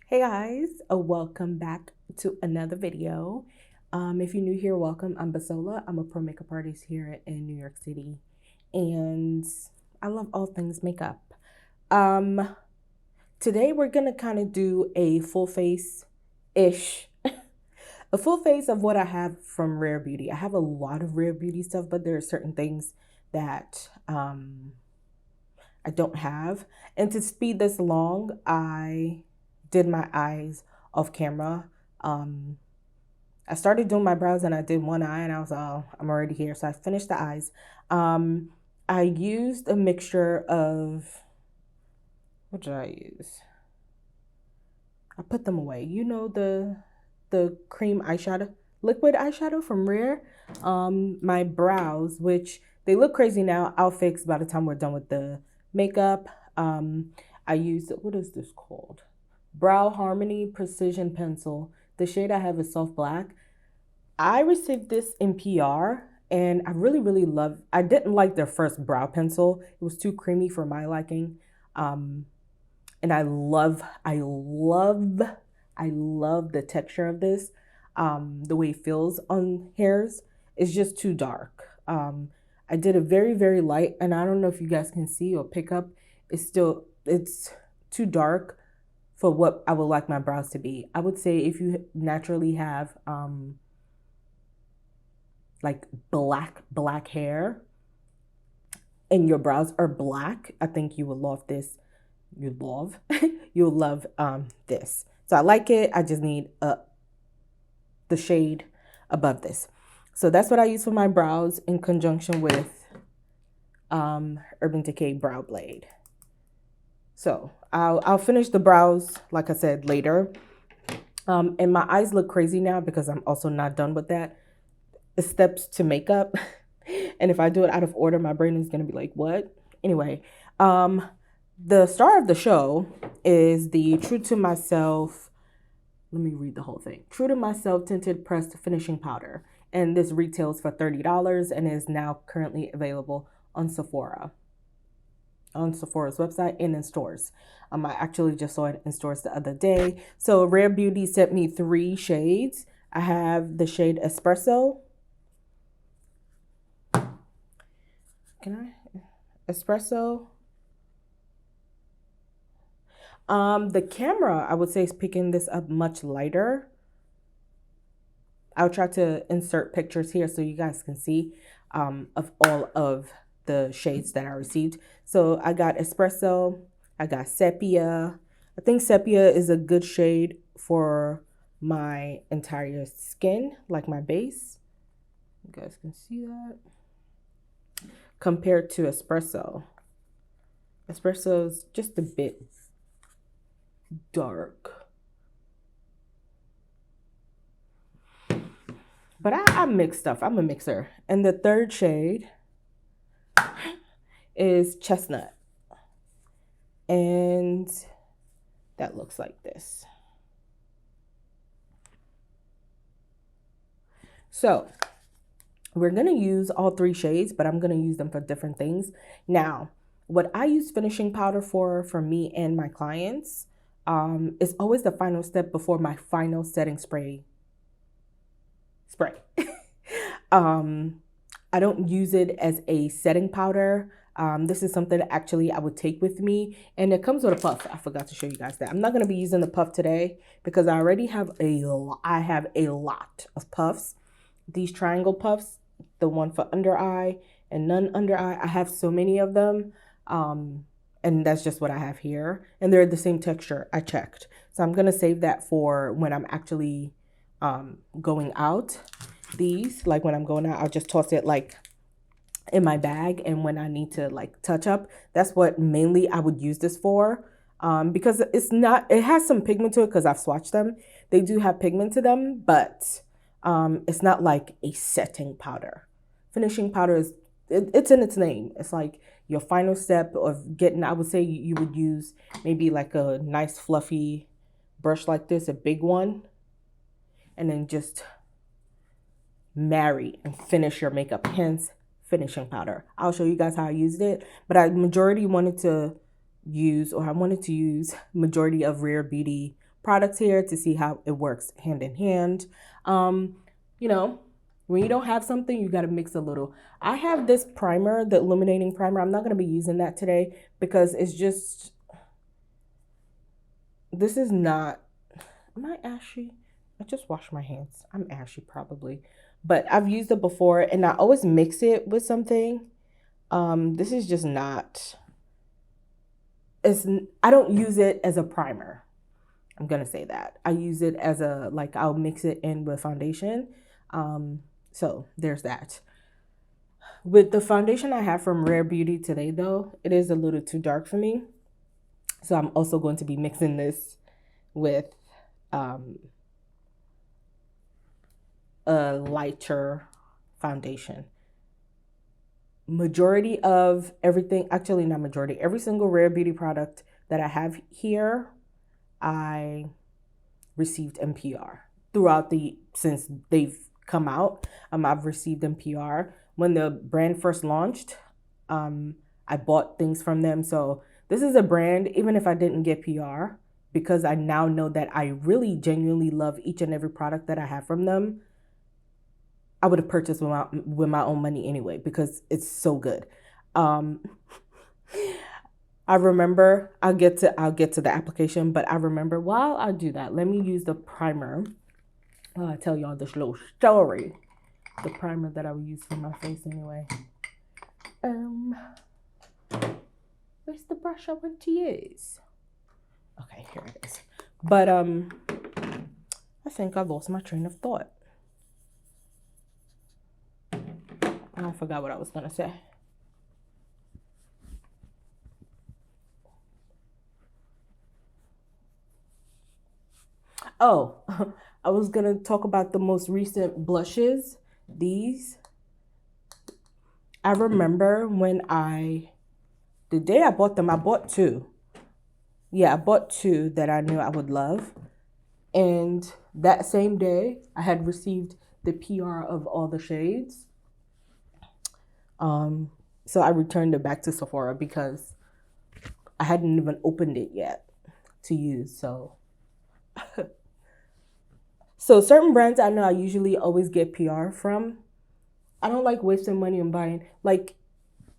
Hey guys, welcome back to another video. If you're new here, welcome. I'm Bisola. I'm a pro makeup artist here in New York City, and I love all things makeup. Um, Today we're gonna kind of do a full face-ish, a full face of what I have from Rare Beauty. I have a lot of Rare Beauty stuff, but there are certain things that I don't have. And to speed this along, I did my eyes off camera. Um, I started doing my brows and I did one eye and I was, oh, I'm already here. So I finished the eyes. Um, I used a mixture of, what did I use? I put them away. You know, the cream eyeshadow, liquid eyeshadow from Rare. My brows, which they look crazy now, I'll fix by the time we're done with the makeup. I used, what is this called? Brow Harmony Precision Pencil. The shade I have is Soft Black. I received this in PR and I really love, I didn't like their first brow pencil. It was too creamy for my liking. And I love the texture of this. The way it feels on hairs is just too dark. I did a very light, and I don't know if you guys can see or pick up. It's too dark for what I would like my brows to be. I would say if you naturally have like black hair and your brows are black, I think you would love this. You'll love this. So I like it. I just need the shade above this. So that's what I use for my brows in conjunction with Urban Decay Brow Blade. So I'll finish the brows, like I said, later. And my eyes look crazy now because I'm also not done with that. The steps to makeup. And if I do it out of order, my brain is going to be like, what? Anyway, the star of the show is the True to Myself. Let me read the whole thing. True to Myself Tinted Pressed Finishing Powder. And this retails for $30 and is now currently available on Sephora. On Sephora's website and in stores. I actually just saw it in stores the other day. So Rare Beauty sent me 3 shades. I have the shade Espresso. Espresso. The camera, I would say, is picking this up much lighter. I'll try to insert pictures here so you guys can see of all of the shades that I received. So I got Espresso, I got Sepia. I think Sepia is a good shade for my entire skin, like my base. You guys can see that. Compared to Espresso. Espresso is just a bit dark. But I mix stuff. I'm a mixer. And the third shade is Chestnut. And that looks like this. So we're going to use all 3 shades, but I'm going to use them for different things. Now, what I use finishing powder for me and my clients is always the final step before my final setting spray. I don't use it as a setting powder. This is something that actually I would take with me, and it comes with a puff. I forgot to show you guys that. I'm not going to be using the puff today because I already have a lot of puffs. These triangle puffs, the one for under eye and none under eye. I have so many of them. And that's just what I have here. And they're the same texture. I checked. So I'm going to save that for when I'm actually going out. These, like when I'm going out, I'll just toss it like in my bag. And when I need to like touch up, that's what mainly I would use this for. Because it has some pigment to it because I've swatched them. They do have pigment to them, but it's not like a setting powder. Finishing powder is, it's in its name. It's like your final step of getting, I would say you would use maybe like a nice fluffy brush like this, a big one, and then just marry and finish your makeup, hence finishing powder. I'll show you guys how I used it, but I wanted to use majority of Rare Beauty products here to see how it works hand in hand. You know, when you don't have something, you got to mix a little. I have this primer, the illuminating primer. I'm not going to be using that today because it's just, this is not, am I ashy? I just washed my hands. I'm ashy probably, but I've used it before and I always mix it with something. This is just not, I don't use it as a primer. I'm going to say that. I use it as a, like, I'll mix it in with foundation. So there's that. With the foundation I have from Rare Beauty today, though, it is a little too dark for me. So I'm also going to be mixing this with a lighter foundation. Majority of everything, actually not majority, every single Rare Beauty product that I have here, I received NPR throughout since they've come out. I've received NPR. When the brand first launched, I bought things from them. So this is a brand, even if I didn't get PR, because I now know that I really genuinely love each and every product that I have from them, I would have purchased with my own money anyway, because it's so good. I remember, I'll get to the application, but I remember while I do that, let me use the primer. I'll tell y'all this little story. The primer that I would use for my face anyway. Where's the brush I want to use? Okay, here it is. But I think I lost my train of thought. I forgot what I was gonna say. Oh, I was gonna talk about the most recent blushes. These. I remember when the day I bought them, I bought two. Yeah, I bought two that I knew I would love. And that same day, I had received the PR of all the shades. So I returned it back to Sephora because I hadn't even opened it yet to use. So certain brands I know I usually always get PR from. I don't like wasting money on buying, like,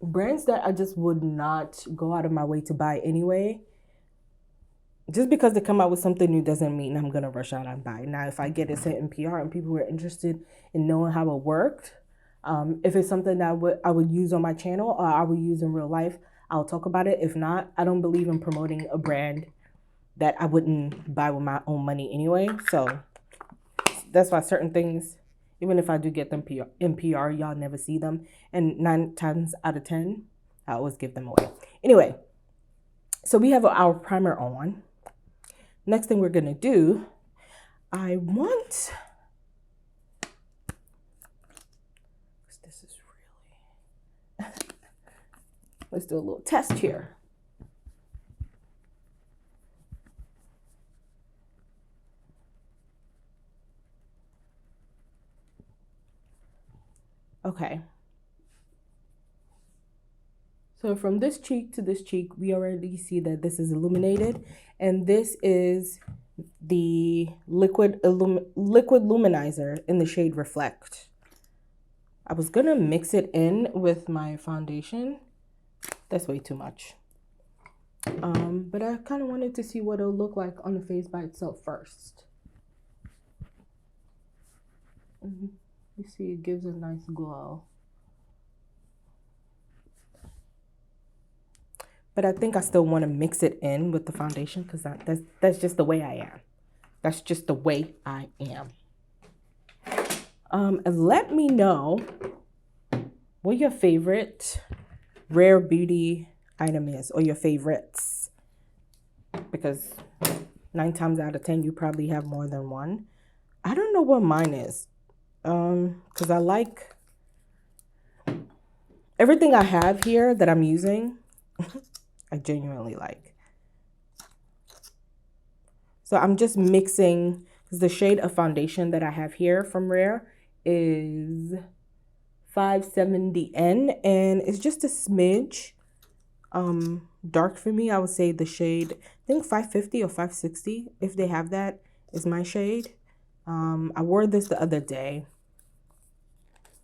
brands that I just would not go out of my way to buy anyway. Just because they come out with something new doesn't mean I'm going to rush out and buy. Now, if I get it sent in PR and people are interested in knowing how it worked, if it's something that I would use on my channel or I would use in real life, I'll talk about it. If not, I don't believe in promoting a brand that I wouldn't buy with my own money anyway. So that's why certain things, even if I do get them in PR, y'all never see them. And 9 times out of 10, I always give them away. Anyway, so we have our primer on. Next thing we're going to do, this is really, let's do a little test here. Okay. So from this cheek to this cheek, we already see that this is illuminated. And this is the liquid luminizer in the shade Reflect. I was going to mix it in with my foundation. That's way too much. But I kind of wanted to see what it'll look like on the face by itself first. You see, it gives a nice glow. But I think I still want to mix it in with the foundation because that's just the way I am. That's just the way I am. And let me know what your favorite Rare Beauty item is, or your favorites. Because 9 times out of 10, you probably have more than one. I don't know what mine is. Because I like everything I have here that I'm using. I genuinely like. So I'm just mixing, because the shade of foundation that I have here from Rare is 570N, and it's just a smidge dark for me, I would say the shade, I think 550 or 560, if they have that, is my shade. I wore this the other day.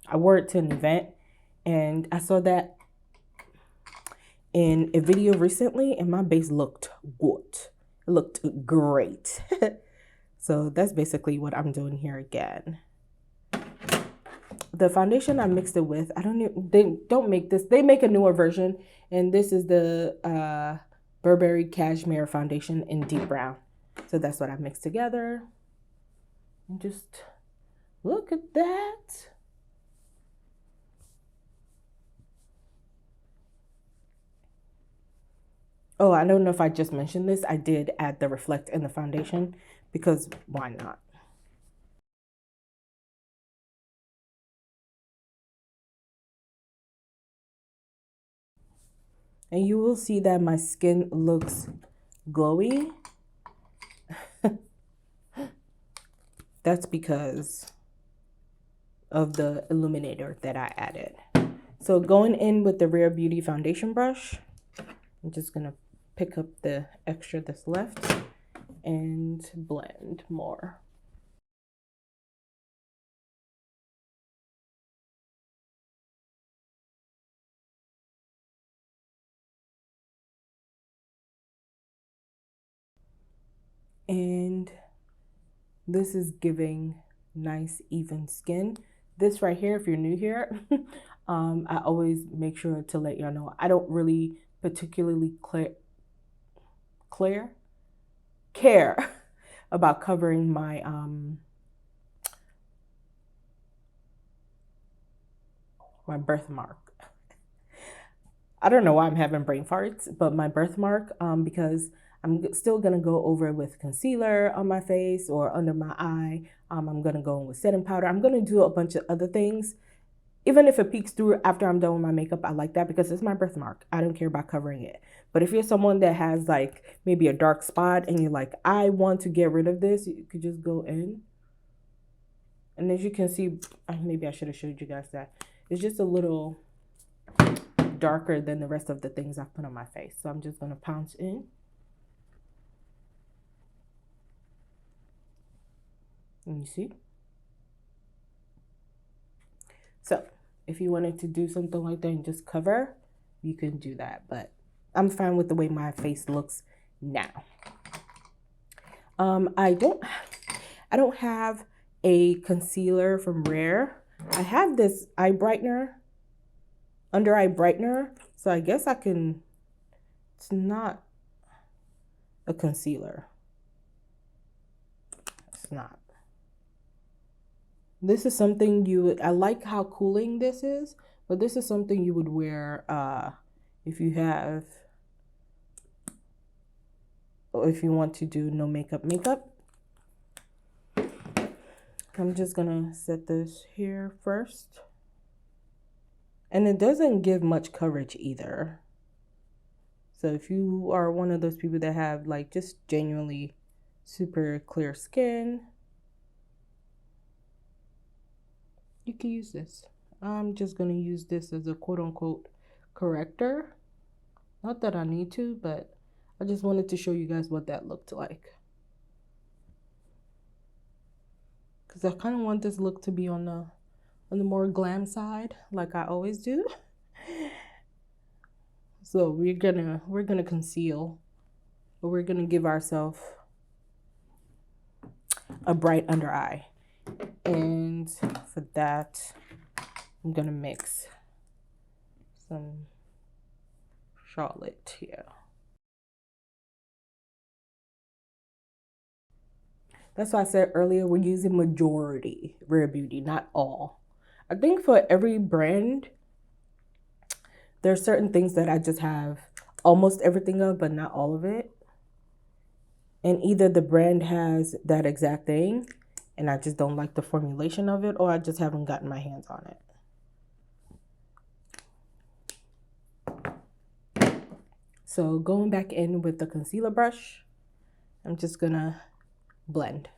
I wore it to an event, and I saw that in a video recently, and my base looked good. It looked great. So that's basically what I'm doing here again. The foundation I mixed it with, they don't make this. They make a newer version, and this is the Burberry Cashmere Foundation in deep brown. So that's what I mixed together. And just look at that. Oh, I don't know if I just mentioned this. I did add the Reflect in the foundation because why not? And you will see that my skin looks glowy. That's because of the illuminator that I added. So going in with the Rare Beauty foundation brush, I'm just gonna pick up the extra that's left and blend more. And this is giving nice even skin. This right here, if you're new here, I always make sure to let y'all know I don't really particularly care about covering my my birthmark. I don't know why I'm having brain farts, but my birthmark, because I'm still gonna go over with concealer on my face or under my eye. I'm gonna go in with setting powder. I'm gonna do a bunch of other things. Even if it peeks through after I'm done with my makeup, I like that because it's my birthmark. I don't care about covering it. But if you're someone that has like maybe a dark spot and you're like, I want to get rid of this, you could just go in. And as you can see, maybe I should have showed you guys that. It's just a little darker than the rest of the things I've put on my face. So I'm just gonna pounce in. And you see? So if you wanted to do something like that and just cover, you can do that. But I'm fine with the way my face looks now. I don't have a concealer from Rare. I have this eye brightener, under eye brightener. So I guess I can, it's not a concealer. It's not. This is something I like how cooling this is, but this is something you would wear if you have, or if you want to do no makeup. I'm just gonna set this here first. And it doesn't give much coverage either. So if you are one of those people that have like just genuinely super clear skin, you can use this. I'm just gonna use this as a quote-unquote corrector. Not that I need to, but I just wanted to show you guys what that looked like. Because I kind of want this look to be on the more glam side, like I always do. So we're gonna conceal, but we're gonna give ourselves a bright under eye. And for that, I'm gonna mix some Charlotte here. That's why I said earlier we're using majority Rare Beauty, not all. I think for every brand, there's certain things that I just have almost everything of, but not all of it. And either the brand has that exact thing and I just don't like the formulation of it, or I just haven't gotten my hands on it. So going back in with the concealer brush, I'm just gonna blend.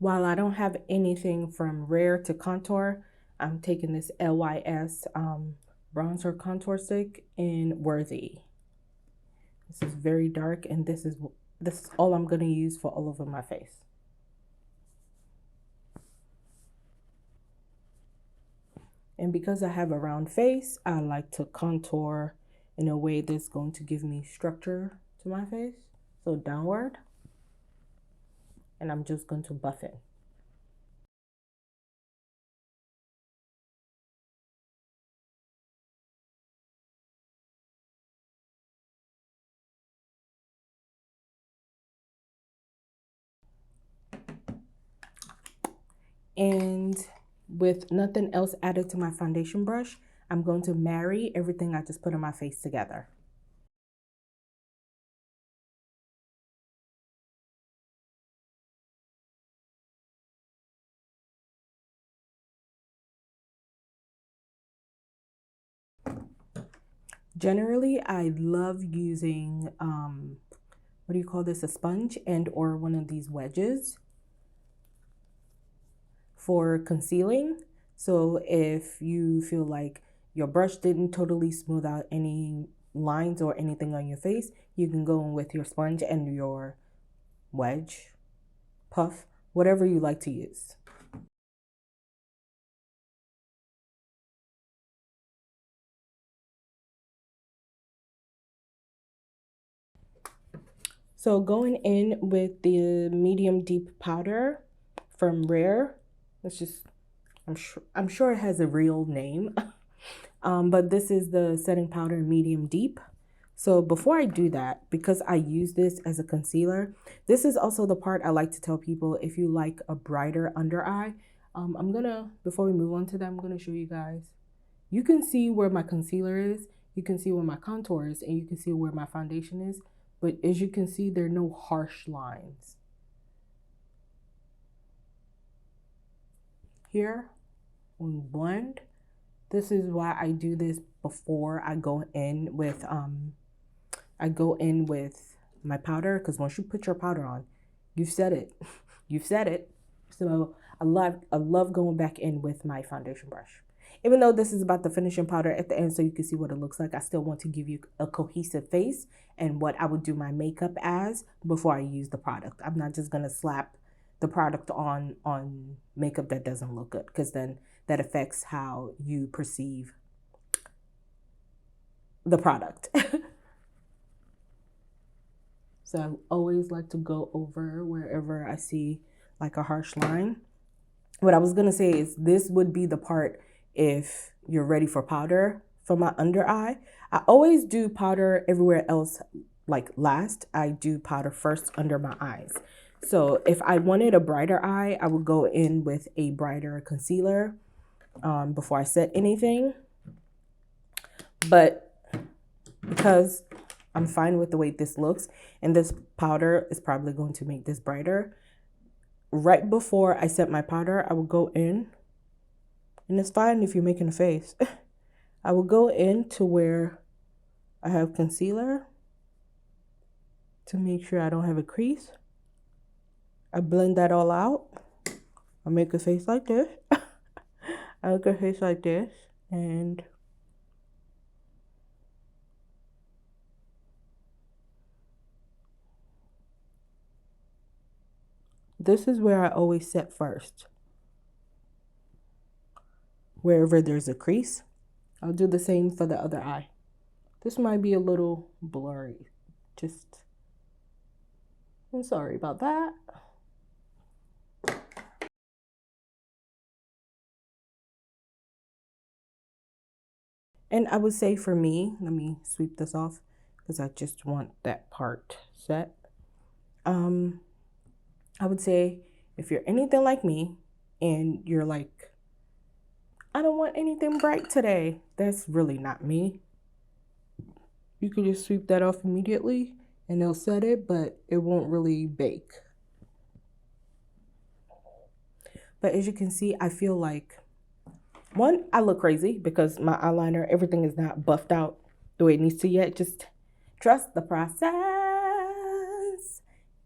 While I don't have anything from Rare to contour, I'm taking this LYS bronzer contour stick in Worthy. This is very dark, and this is all I'm going to use for all over my face. And because I have a round face, I like to contour in a way that's going to give me structure to my face. So downward. And I'm just going to buff it. And with nothing else added to my foundation brush, I'm going to marry everything I just put on my face together. Generally, I love using, what do you call this, a sponge and or one of these wedges for concealing. So if you feel like your brush didn't totally smooth out any lines or anything on your face, you can go in with your sponge and your wedge, puff, whatever you like to use. So going in with the medium deep powder from Rare, let's just, I'm sure it has a real name, but this is the setting powder medium deep. So before I do that, because I use this as a concealer, this is also the part I like to tell people if you like a brighter under eye. Before we move on to that, I'm gonna show you guys. You can see where my concealer is, you can see where my contour is, and you can see where my foundation is. But as you can see, there are no harsh lines. Here, when we blend, this is why I do this before I go in with my powder, because once you put your powder on, you've said it. You've said it. So I love going back in with my foundation brush. Even though this is about the finishing powder at the end so you can see what it looks like, I still want to give you a cohesive face and what I would do my makeup as before I use the product. I'm not just going to slap the product on makeup that doesn't look good, because then that affects how you perceive the product. So I always like to go over wherever I see like a harsh line. What I was going to say is this would be the part if you're ready for powder for my under eye. I always do powder everywhere else like last. I do powder first under my eyes. So if I wanted a brighter eye, I would go in with a brighter concealer before I set anything. But because I'm fine with the way this looks, and this powder is probably going to make this brighter, right before I set my powder, I will go in. And it's fine if you're making a face. I will go in to where I have concealer to make sure I don't have a crease. I blend that all out. I make a face like this. I make a face like this. And this is where I always set first. Wherever there's a crease, I'll do the same for the other eye. This might be a little blurry. I'm sorry about that. And I would say for me, let me sweep this off because I just want that part set. I would say if you're anything like me and you're like, I don't want anything bright today, that's really not me. You can just sweep that off immediately and it'll set it, but it won't really bake. But as you can see, I feel like, one, I look crazy because my eyeliner, everything is not buffed out the way it needs to yet. Just trust the process.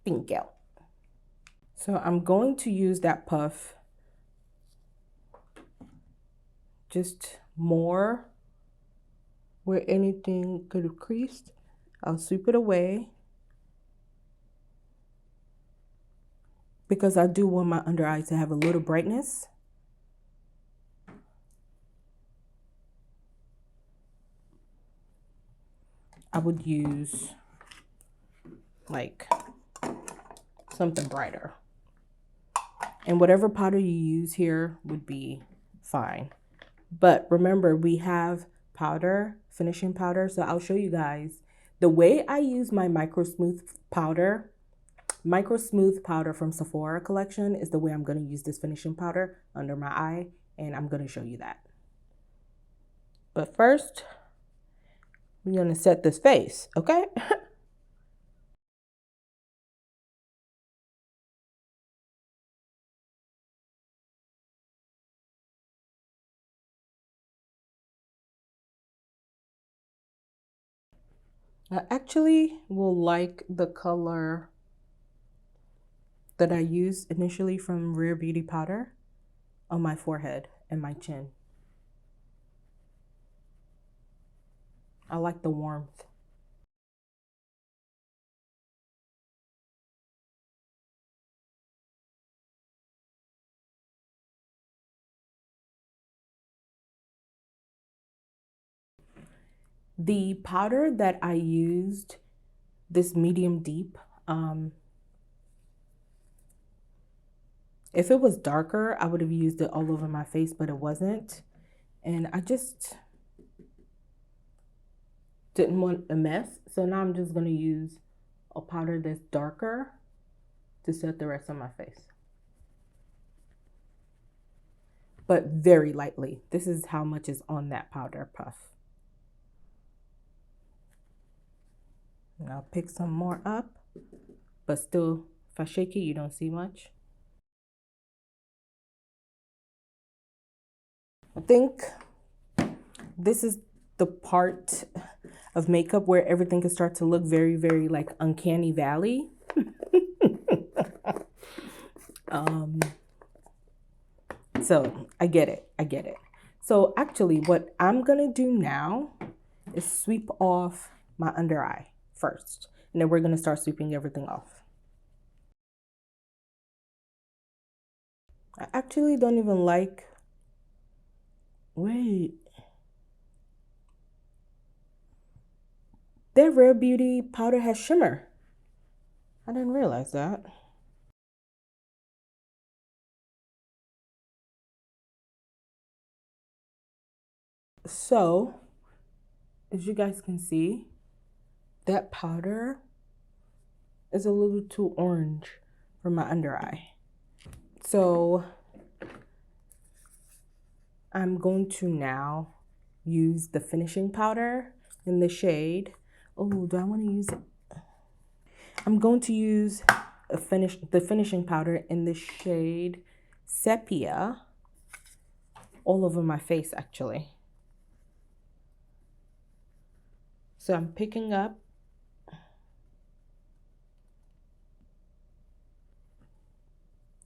Thank you. So I'm going to use that puff just more where anything could have creased. I'll sweep it away because I do want my under eye to have a little brightness. I would use like something brighter. And whatever powder you use here would be fine. But remember, we have powder, finishing powder. So I'll show you guys the way I use my Micro Smooth powder. Micro Smooth powder from Sephora collection is the way I'm going to use this finishing powder under my eye. And I'm going to show you that. But first, we're going to set this face, okay? I actually will like the color that I used initially from Rare Beauty powder on my forehead and my chin. I like the warmth. The powder that I used, this medium deep, if it was darker, I would have used it all over my face, but it wasn't. And I just didn't want a mess. So now I'm just going to use a powder that's darker to set the rest of my face. But very lightly. This is how much is on that powder puff. And I'll pick some more up, but still, if I shake it, you don't see much. I think this is the part of makeup where everything can start to look very, very like uncanny valley. So I get it. I get it. So actually what I'm going to do now is sweep off my under eye first. And then we're going to start sweeping everything off. I actually don't even like, wait. Their Rare Beauty powder has shimmer. I didn't realize that. So, as you guys can see, that powder is a little too orange for my under eye. So, I'm going to now use the finishing powder in the shade. Oh, do I want to use it? I'm going to use the finishing powder in the shade Sepia all over my face, actually. So I'm picking up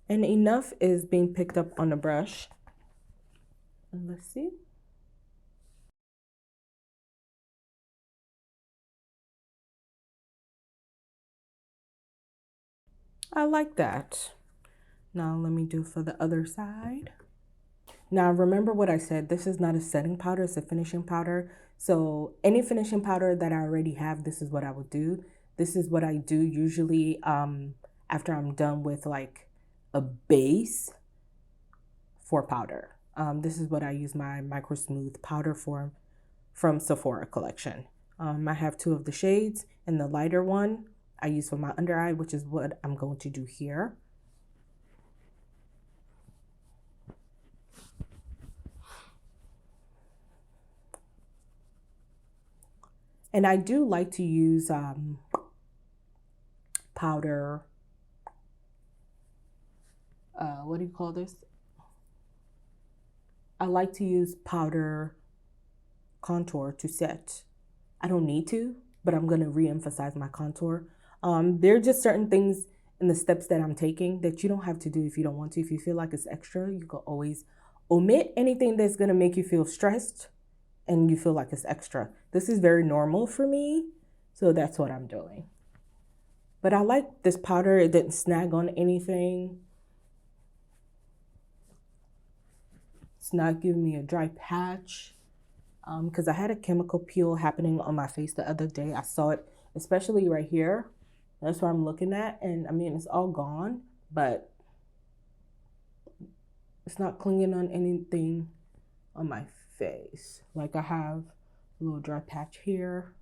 and enough is being picked up on the brush. And let's see. I like that. Now let me do for the other side. Now remember what I said, this is not a setting powder, it's a finishing powder. So any finishing powder that I already have, this is what I would do. This is what I do usually after I'm done with like a base for powder. This is what I use my Micro Smooth powder for from Sephora collection. I have two of the shades, and the lighter one I use for my under eye, which is what I'm going to do here. And I do like to use powder, what do you call this? I like to use powder contour to set. I don't need to, but I'm going to re-emphasize my contour. There are just certain things and the steps that I'm taking that you don't have to do if you don't want to. If you feel like it's extra, you can always omit anything that's going to make you feel stressed and you feel like it's extra. This is very normal for me, so that's what I'm doing. But I like this powder. It didn't snag on anything. It's not giving me a dry patch. Because I had a chemical peel happening on my face the other day. I saw it, especially right here. That's what I'm looking at. And I mean, it's all gone, but it's not clinging on anything on my face. Like I have a little dry patch here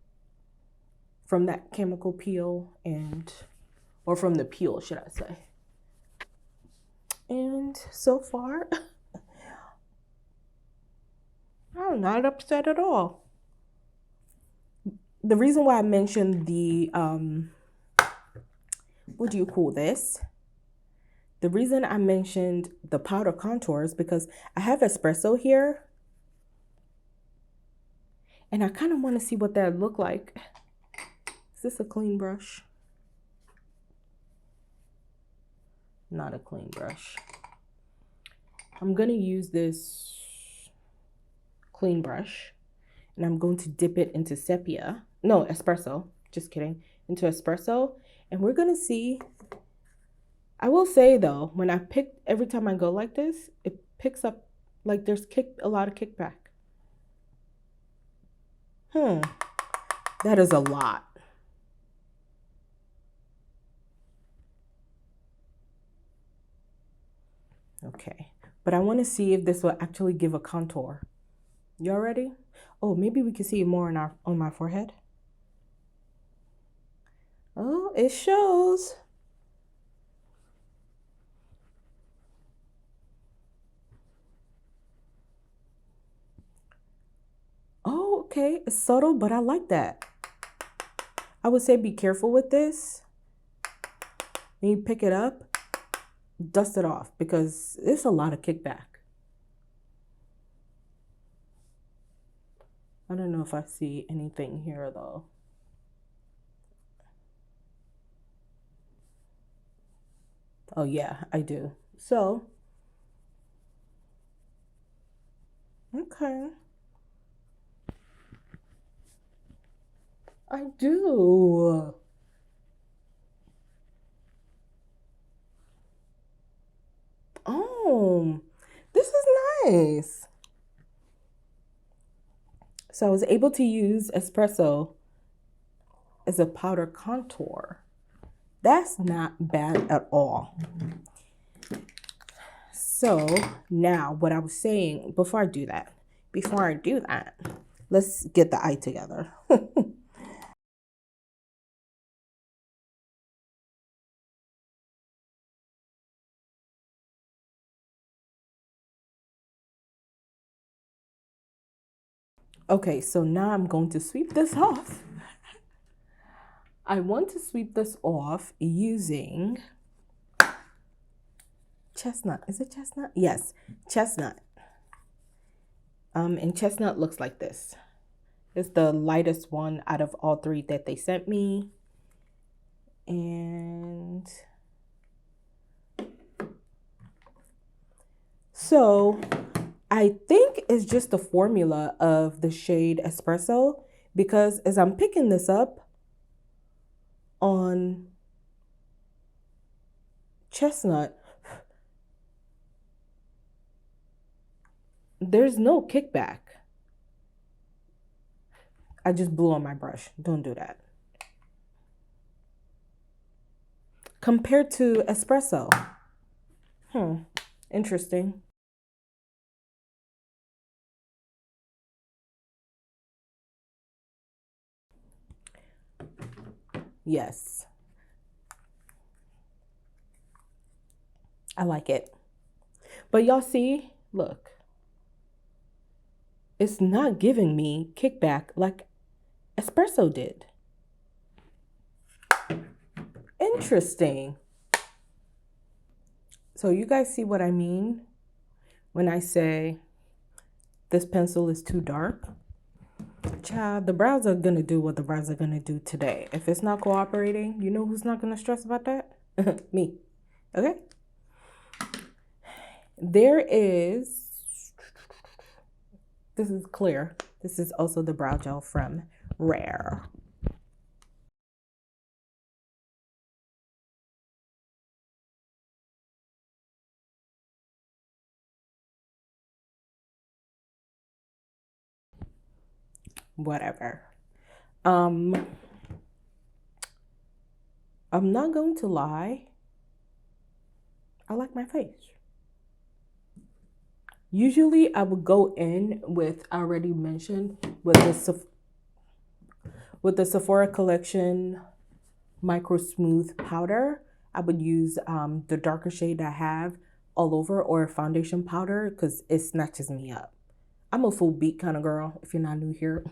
from that chemical peel or from the peel, should I say. And so far, I'm not upset at all. The reason why I mentioned the, what do you call this? The reason I mentioned the powder contour is because I have espresso here. And I kind of want to see what that look like. Is this a clean brush? Not a clean brush. I'm going to use this clean brush. And I'm going to dip it into sepia. No, espresso. Just kidding. Into espresso. And we're going to see. I will say though, when I pick, every time I go like this, it picks up, like there's a lot of kickback. That is a lot. Okay. But I want to see if this will actually give a contour. Y'all ready? Oh, maybe we can see it more on my forehead. Oh, it shows. Oh, okay. It's subtle, but I like that. I would say be careful with this. When you pick it up, dust it off because it's a lot of kickback. I don't know if I see anything here though. Oh yeah, I do. So, okay. I do. Oh, this is nice. So I was able to use espresso as a powder contour. That's not bad at all. So now what I was saying, before I do that, let's get the eye together. Okay, so now I'm going to sweep this off. I want to sweep this off using chestnut. Is it chestnut? Yes, chestnut. And chestnut looks like this. It's the lightest one out of all three that they sent me. And so I think it's just the formula of the shade espresso, because as I'm picking this up on chestnut, there's no kickback. I just blew on my brush. Don't do that. Compared to espresso. Interesting. Yes. I like it. But y'all see, look. It's not giving me kickback like espresso did. Interesting. So you guys see what I mean when I say this pencil is too dark? Child, the brows are gonna do what the brows are gonna do today. If it's not cooperating, you know who's not gonna stress about that? Me. Okay. There is, this is clear. This is also the brow gel from Rare. Whatever. Um, I'm not going to lie. I like my face. Usually I would go in with, I already mentioned, with the Sephora Collection Micro Smooth Powder. I would use the darker shade I have all over, or foundation powder, because it snatches me up. I'm a full beat kind of girl. If you're not new here,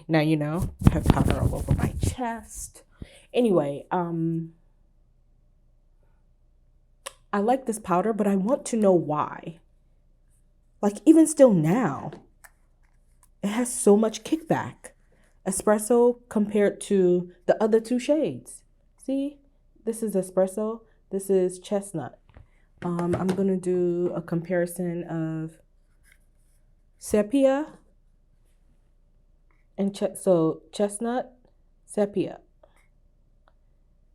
now you know. I have powder all over my chest. Anyway, I like this powder, but I want to know why. Like, even still now, it has so much kickback. Espresso compared to the other two shades. See, this is espresso. This is chestnut. I'm gonna do a comparison of sepia and chestnut, sepia.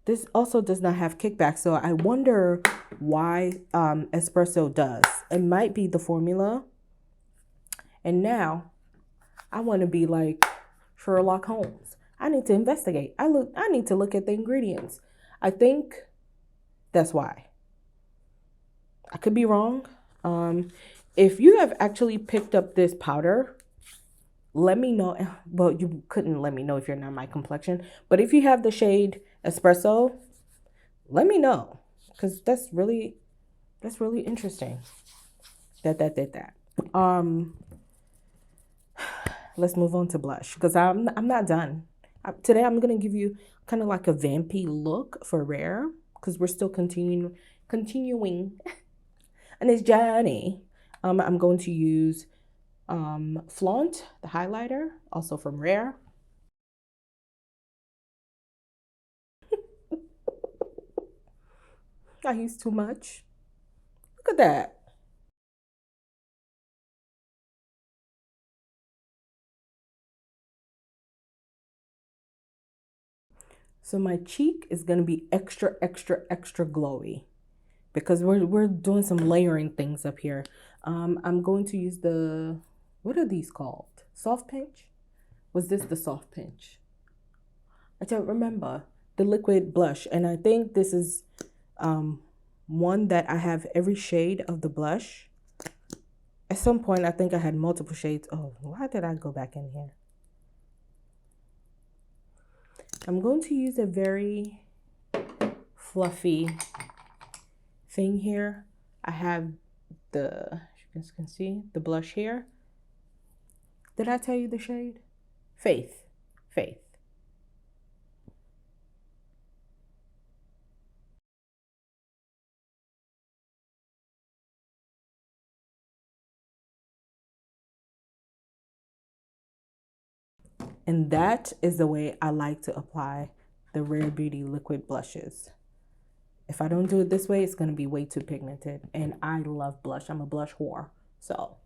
This also does not have kickback, so I wonder why espresso does. It might be the formula. And now I want to be like Sherlock Holmes. I need to investigate. I need to look at the ingredients. I think that's why. I could be wrong. If you have actually picked up this powder, let me know. Well, you couldn't let me know if you're not my complexion, but if you have the shade espresso, let me know, because that's really interesting that did that. Let's move on to blush, because I'm not done. Today I'm gonna give you kind of like a vampy look for Rare, because we're still continuing on this journey. I'm going to use Flaunt, the highlighter, also from Rare. I use too much. Look at that. So my cheek is gonna be extra glowy, because we're doing some layering things up here. I'm going to use the, what are these called? Soft pinch? Was this the soft pinch? I don't remember. The liquid blush. And I think this is one that I have every shade of the blush. At some point, I think I had multiple shades. Oh, why did I go back in here? I'm going to use a very fluffy thing here. I have the, as you guys can see, the blush here. Did I tell you the shade? Faith. And that is the way I like to apply the Rare Beauty liquid blushes. If I don't do it this way, it's going to be way too pigmented. And I love blush. I'm a blush whore. So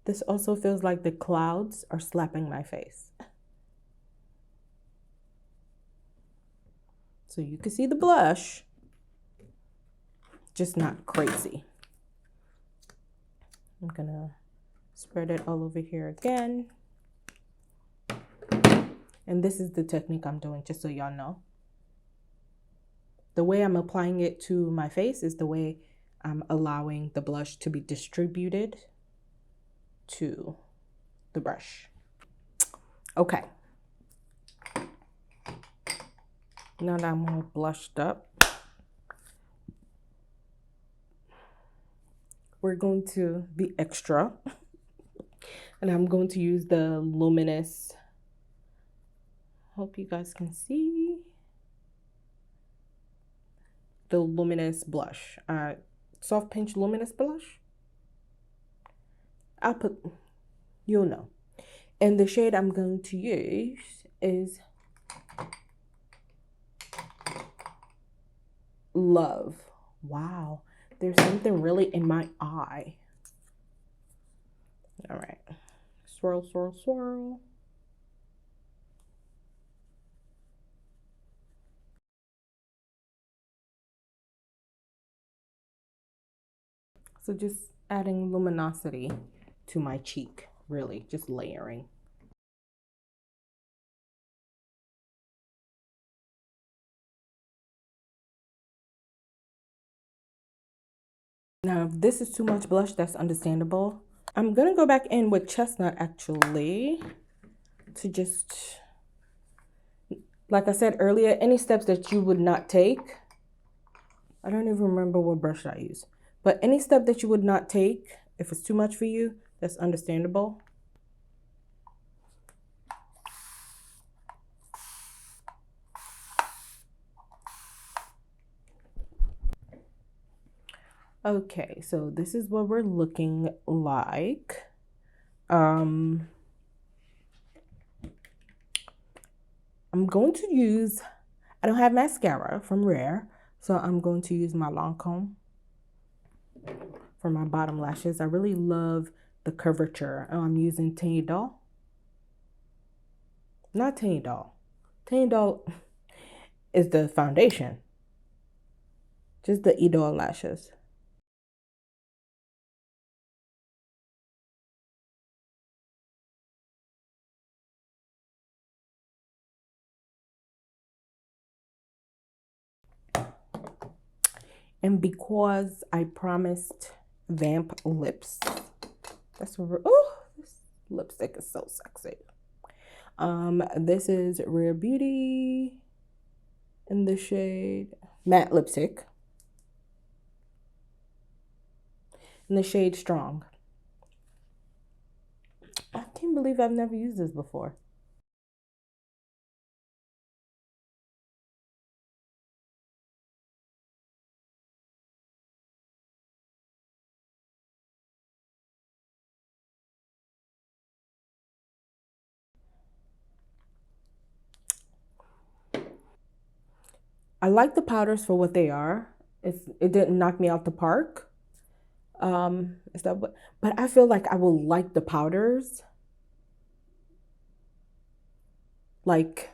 this also feels like the clouds are slapping my face. So you can see the blush, just not crazy. I'm gonna spread it all over here again. And this is the technique I'm doing, just so y'all know. The way I'm applying it to my face is the way I'm allowing the blush to be distributed to the brush. Okay. Now that I'm all blushed up, we're going to be extra. And I'm going to use the Luminous, hope you guys can see, the Luminous blush, soft pinch Luminous blush. I'll put, you'll know. And the shade I'm going to use is Love. Wow, there's something really in my eye. All right, swirl, swirl, swirl. So just adding luminosity to my cheek, really, just layering. Now, if this is too much blush, that's understandable. I'm gonna go back in with Chestnut actually to just, like I said earlier, any steps that you would not take. I don't even remember what brush I use, but any step that you would not take, if it's too much for you, that's understandable. Okay, so this is what we're looking like. I'm going to use, I don't have mascara from Rare, so I'm going to use my Lancome for my bottom lashes. I really love the curvature. I'm using Tiny Doll. Not Tiny Doll. Tiny Doll is the foundation. Just the Idol lashes. And because I promised Vamp Lips, that's what oh, this lipstick is so sexy. This is Rare Beauty in the shade Matte Lipstick in the shade Strong. I can't believe I've never used this before. I like the powders for what they are. It didn't knock me out the park. Is that what? But I feel like I will like the powders, like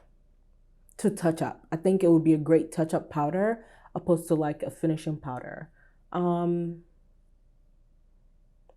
to touch up. I think it would be a great touch up powder opposed to like a finishing powder.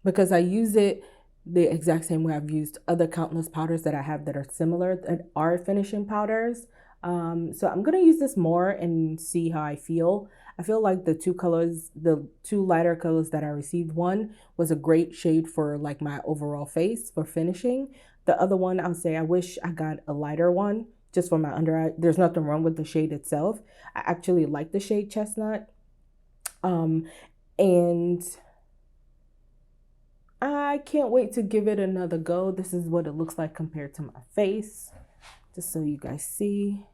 Because I use it the exact same way I've used other countless powders that I have that are similar that are finishing powders. So I'm gonna use this more and see how I feel. I feel like the two lighter colors that I received, one was a great shade for like my overall face for finishing. The other one, I would say I wish I got a lighter one just for my under eye. There's nothing wrong with the shade itself. I actually like the shade Chestnut. And I can't wait to give it another go. This is what it looks like compared to my face, just so you guys see.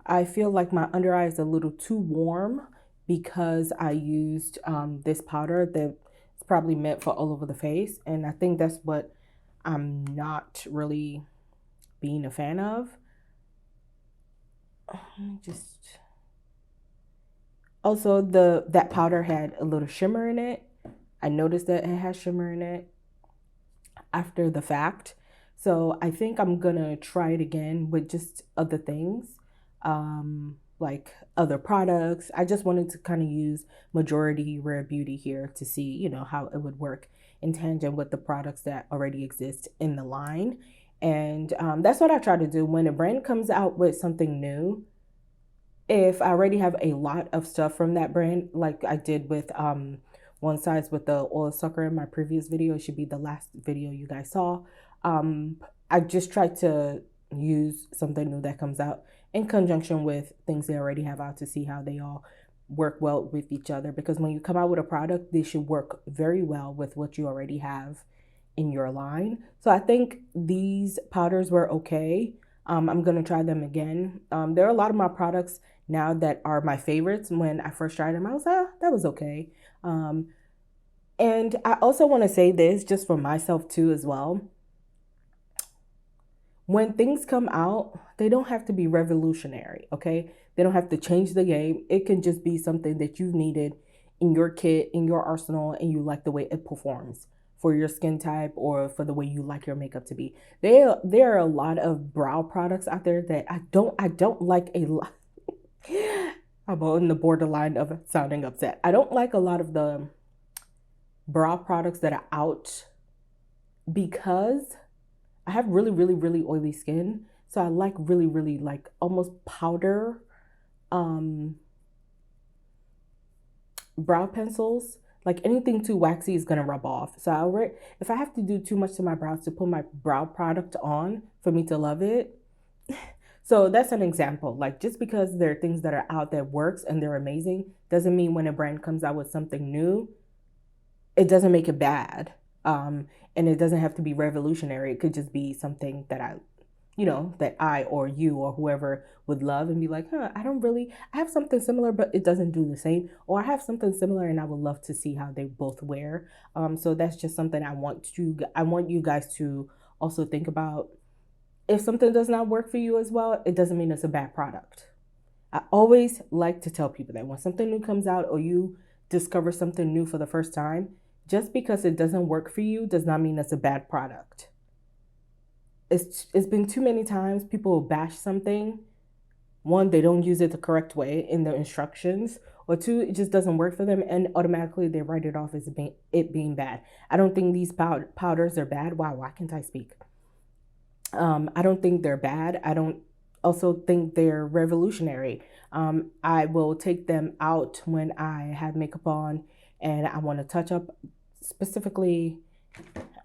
I feel like my under eye is a little too warm because I used this powder that's probably meant for all over the face. And I think that's what I'm not really being a fan of. Also, that powder had a little shimmer in it. I noticed that it has shimmer in it after the fact. So I think I'm gonna try it again with just other things, like other products. I just wanted to kind of use majority Rare Beauty here to see, you know, how it would work in tangent with the products that already exist in the line. And that's what I try to do when a brand comes out with something new. If I already have a lot of stuff from that brand, like I did with One Size with the oil sucker in my previous video, it should be the last video you guys saw. I just try to use something new that comes out in conjunction with things they already have out to see how they all work well with each other. Because when you come out with a product, they should work very well with what you already have in your line. So I think these powders were okay. I'm going to try them again. There are a lot of my products now that are my favorites. When I first tried them, I was that was okay. And I also want to say this just for myself too as well. When things come out, they don't have to be revolutionary, okay? They don't have to change the game. It can just be something that you needed in your kit, in your arsenal, and you like the way it performs for your skin type or for the way you like your makeup to be. There are a lot of brow products out there that I don't like a lot. I'm on the borderline of sounding upset. I don't like a lot of the brow products that are out because I have really, really, really oily skin. So I like really, really like almost powder brow pencils. Like anything too waxy is gonna rub off. So if I have to do too much to my brows to put my brow product on for me to love it. So that's an example. Like just because there are things that are out that works and they're amazing doesn't mean when a brand comes out with something new, it doesn't make it bad. And it doesn't have to be revolutionary. It could just be something that that I or you or whoever would love and be like, I have something similar, but it doesn't do the same. Or I have something similar and I would love to see how they both wear. So that's just something I want you guys to also think about. If something does not work for you as well, it doesn't mean it's a bad product. I always like to tell people that when something new comes out or you discover something new for the first time, just because it doesn't work for you does not mean it's a bad product. It's been too many times people will bash something. One, they don't use it the correct way in the instructions, or two, it just doesn't work for them and automatically they write it off as it being bad. I don't think these powders are bad. Wow, why can't I speak? I don't think they're bad. I don't also think they're revolutionary. I will take them out when I have makeup on and I want to touch up, specifically,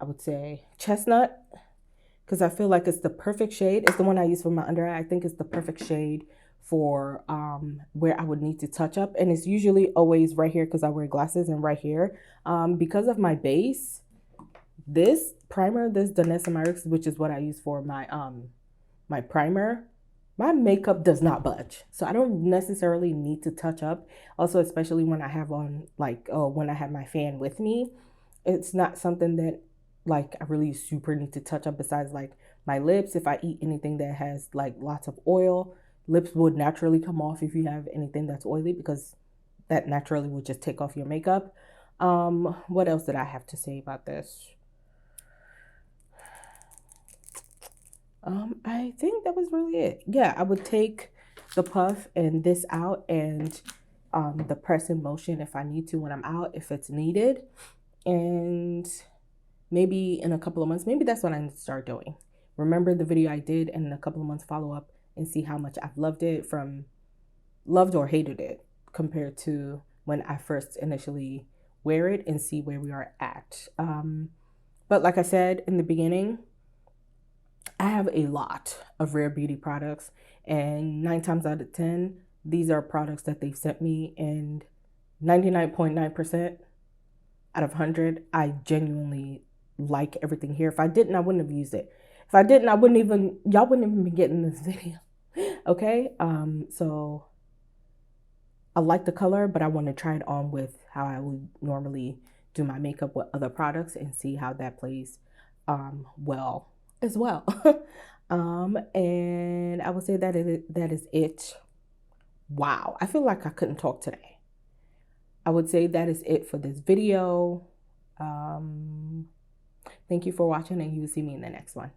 I would say chestnut, because I feel like it's the perfect shade. It's the one I use for my under eye. I think it's the perfect shade for where I would need to touch up. And it's usually always right here because I wear glasses, and right here. Because of my base, this primer, this Danessa Myricks, which is what I use for my my primer, my makeup does not budge. So I don't necessarily need to touch up. Also, especially when I have on when I have my fan with me, it's not something that like I really super need to touch up besides like my lips. If I eat anything that has like lots of oil, lips would naturally come off if you have anything that's oily, because that naturally would just take off your makeup. What else did I have to say about this? I think that was really it. Yeah, I would take the puff and this out and the press in motion if I need to when I'm out, if it's needed. And maybe in a couple of months, maybe that's what I need to start doing. Remember the video I did, and in a couple of months follow up and see how much I've loved it, from loved or hated it compared to when I first initially wear it, and see where we are at. But like I said in the beginning, I have a lot of rare beauty products, and 9 times out of 10, these are products that they've sent me, and 99.9% out of 100, I genuinely like everything here. If I didn't, I wouldn't have used it. If I didn't, y'all wouldn't even be getting this video. Okay, so I like the color, but I want to try it on with how I would normally do my makeup with other products and see how that plays well as well. And I would say that is it. Wow, I feel like I couldn't talk today. I would say that is it for this video. Thank you for watching, and you will see me in the next one.